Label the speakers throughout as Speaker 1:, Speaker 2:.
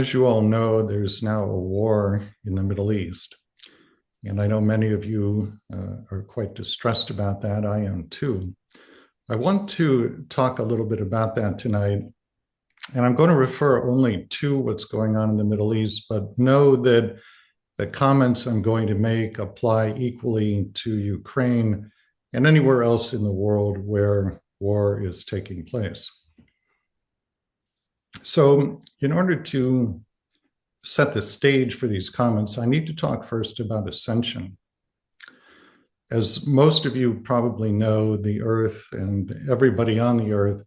Speaker 1: As you all know, there's now a war in the Middle East. And I know many of you are quite distressed about that. I am too. I want to talk a little bit about that tonight. And I'm going to refer only to what's going on in the Middle East, but know that the comments I'm going to make apply equally to Ukraine and anywhere else in the world where war is taking place. So, in order to set the stage for these comments, I need to talk first about ascension. As most of you probably know, the Earth and everybody on the Earth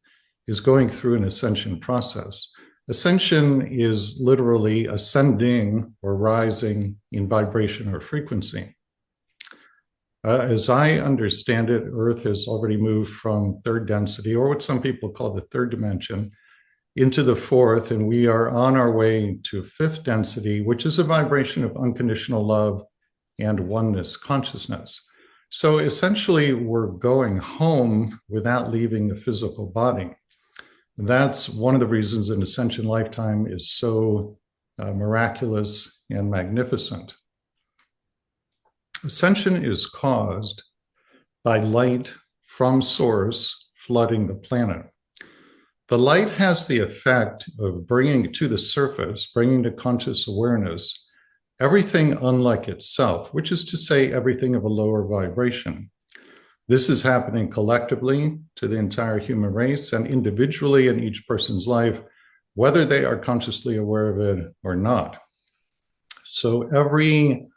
Speaker 1: is going through an ascension process. Ascension is literally ascending or rising in vibration or frequency. As I understand it, Earth has already moved from third density, or what some people call the third dimension, into the fourth, and we are on our way to fifth density, which is a vibration of unconditional love and oneness consciousness. So essentially, we're going home without leaving the physical body. That's one of the reasons an ascension lifetime is so miraculous and magnificent. Ascension is caused by light from source flooding the planet. The light has the effect of bringing to the surface, bringing to conscious awareness, everything unlike itself, which is to say everything of a lower vibration. This is happening collectively to the entire human race and individually in each person's life, whether they are consciously aware of it or not. So every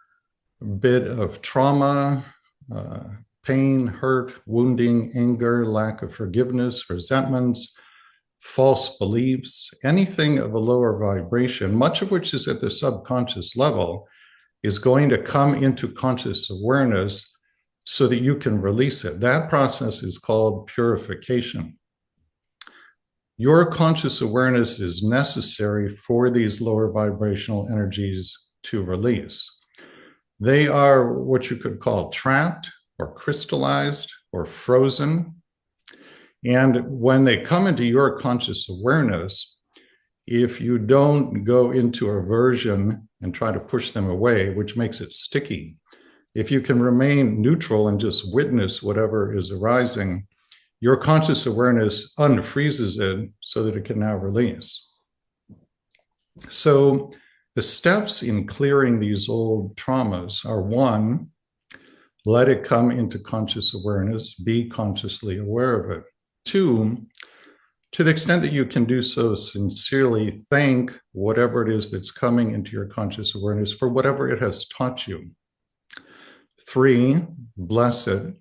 Speaker 1: bit of trauma, pain, hurt, wounding, anger, lack of forgiveness, resentments, false beliefs, anything of a lower vibration, much of which is at the subconscious level, is going to come into conscious awareness so that you can release it. That process is called purification. Your conscious awareness is necessary for these lower vibrational energies to release. They are what you could call trapped or crystallized or frozen. And when they come into your conscious awareness, if you don't go into aversion and try to push them away, which makes it sticky, if you can remain neutral and just witness whatever is arising, your conscious awareness unfreezes it so that it can now release. So the steps in clearing these old traumas are: one, let it come into conscious awareness, be consciously aware of it. Two, to the extent that you can do so sincerely, thank whatever it is that's coming into your conscious awareness for whatever it has taught you. Three, bless it.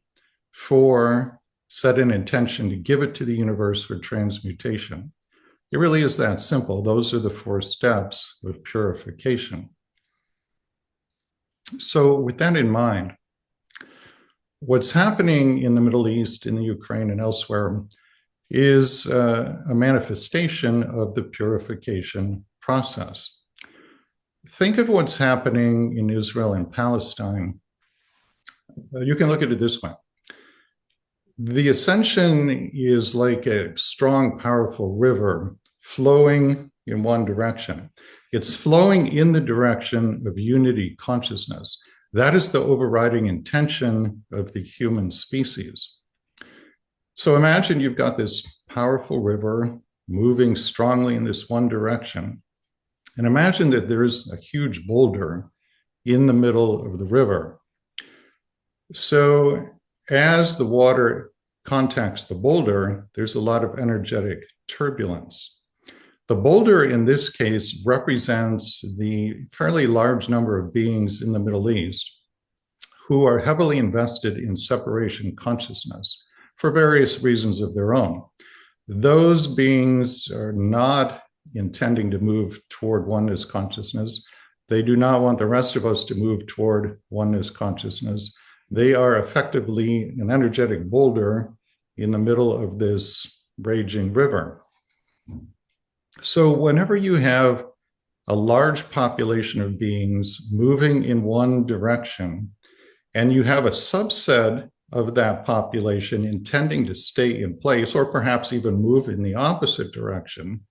Speaker 1: Four, set an intention to give it to the universe for transmutation. It really is that simple. Those are the 4 steps of purification. So with that in mind, what's happening in the Middle East, in the Ukraine and elsewhere, is a manifestation of the purification process. Think of what's happening in Israel and Palestine. You can look at it this way. The ascension is like a strong, powerful river flowing in one direction. It's flowing in the direction of unity consciousness. That is the overriding intention of the human species. So imagine you've got this powerful river moving strongly in this one direction. And imagine that there's a huge boulder in the middle of the river. So as the water contacts the boulder, there's a lot of energetic turbulence. The boulder in this case represents the fairly large number of beings in the Middle East who are heavily invested in separation consciousness for various reasons of their own. Those beings are not intending to move toward oneness consciousness. They do not want the rest of us to move toward oneness consciousness. They are effectively an energetic boulder in the middle of this raging river. So whenever you have a large population of beings moving in one direction, and you have a subset of that population intending to stay in place or perhaps even move in the opposite direction,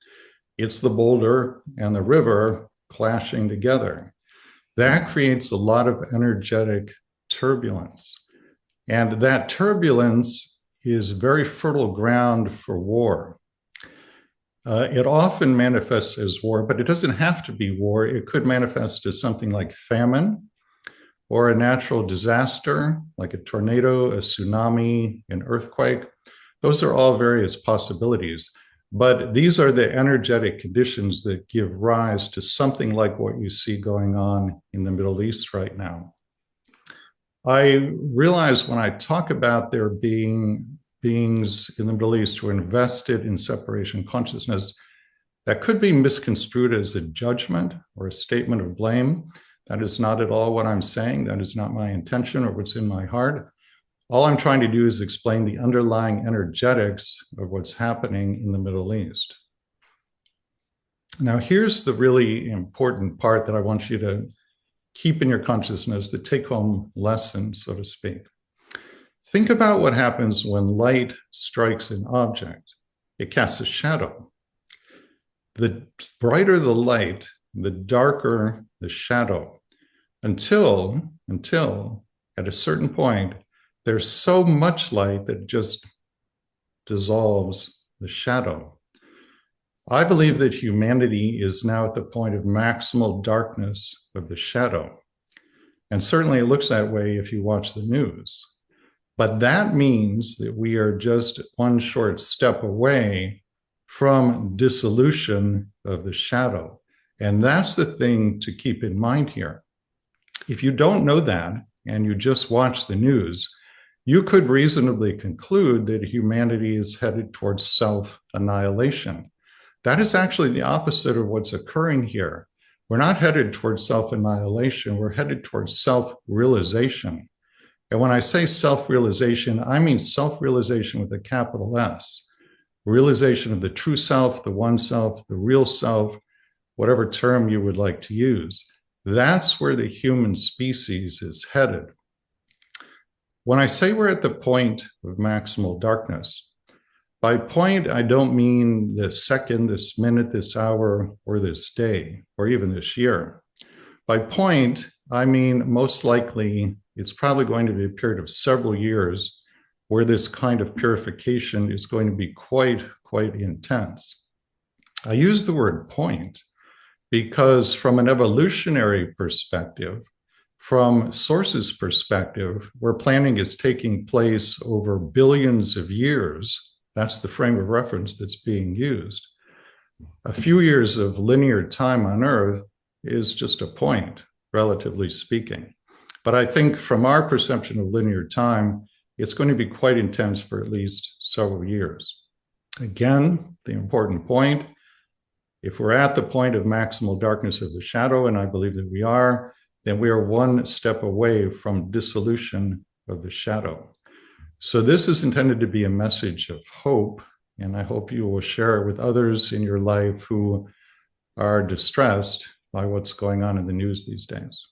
Speaker 1: It's the boulder and the river clashing together. That creates a lot of energetic turbulence. And that turbulence is very fertile ground for war. It often manifests as war, but it doesn't have to be war. It could manifest as something like famine or a natural disaster, like a tornado, a tsunami, an earthquake. Those are all various possibilities. But these are the energetic conditions that give rise to something like what you see going on in the Middle East right now. I realize when I talk about there being beings in the Middle East who are invested in separation consciousness, that could be misconstrued as a judgment or a statement of blame. That is not at all what I'm saying. That is not my intention or what's in my heart. All I'm trying to do is explain the underlying energetics of what's happening in the Middle East. Now, here's the really important part that I want you to keep in your consciousness, the take-home lesson, so to speak. Think about what happens when light strikes an object. It casts a shadow. The brighter the light, the darker the shadow, until at a certain point, there's so much light that it just dissolves the shadow. I believe that humanity is now at the point of maximal darkness of the shadow. And certainly it looks that way if you watch the news. But that means that we are just one short step away from dissolution of the shadow. And that's the thing to keep in mind here. If you don't know that and you just watch the news, you could reasonably conclude that humanity is headed towards self-annihilation. That is actually the opposite of what's occurring here. We're not headed towards self-annihilation, we're headed towards self-realization. And when I say self-realization, I mean self-realization with a capital S. Realization of the true self, the one self, the real self, whatever term you would like to use. That's where the human species is headed. When I say we're at the point of maximal darkness, by point, I don't mean this second, this minute, this hour, or this day, or even this year. By point, I mean most likely it's probably going to be a period of several years where this kind of purification is going to be quite intense. I use the word point because from an evolutionary perspective, from Source's perspective, where planning is taking place over billions of years, that's the frame of reference that's being used. A few years of linear time on Earth is just a point, relatively speaking. But I think from our perception of linear time, it's going to be quite intense for at least several years. Again, the important point, if we're at the point of maximal darkness of the shadow, and I believe that we are, then we are one step away from dissolution of the shadow. So this is intended to be a message of hope, and I hope you will share it with others in your life who are distressed by what's going on in the news these days.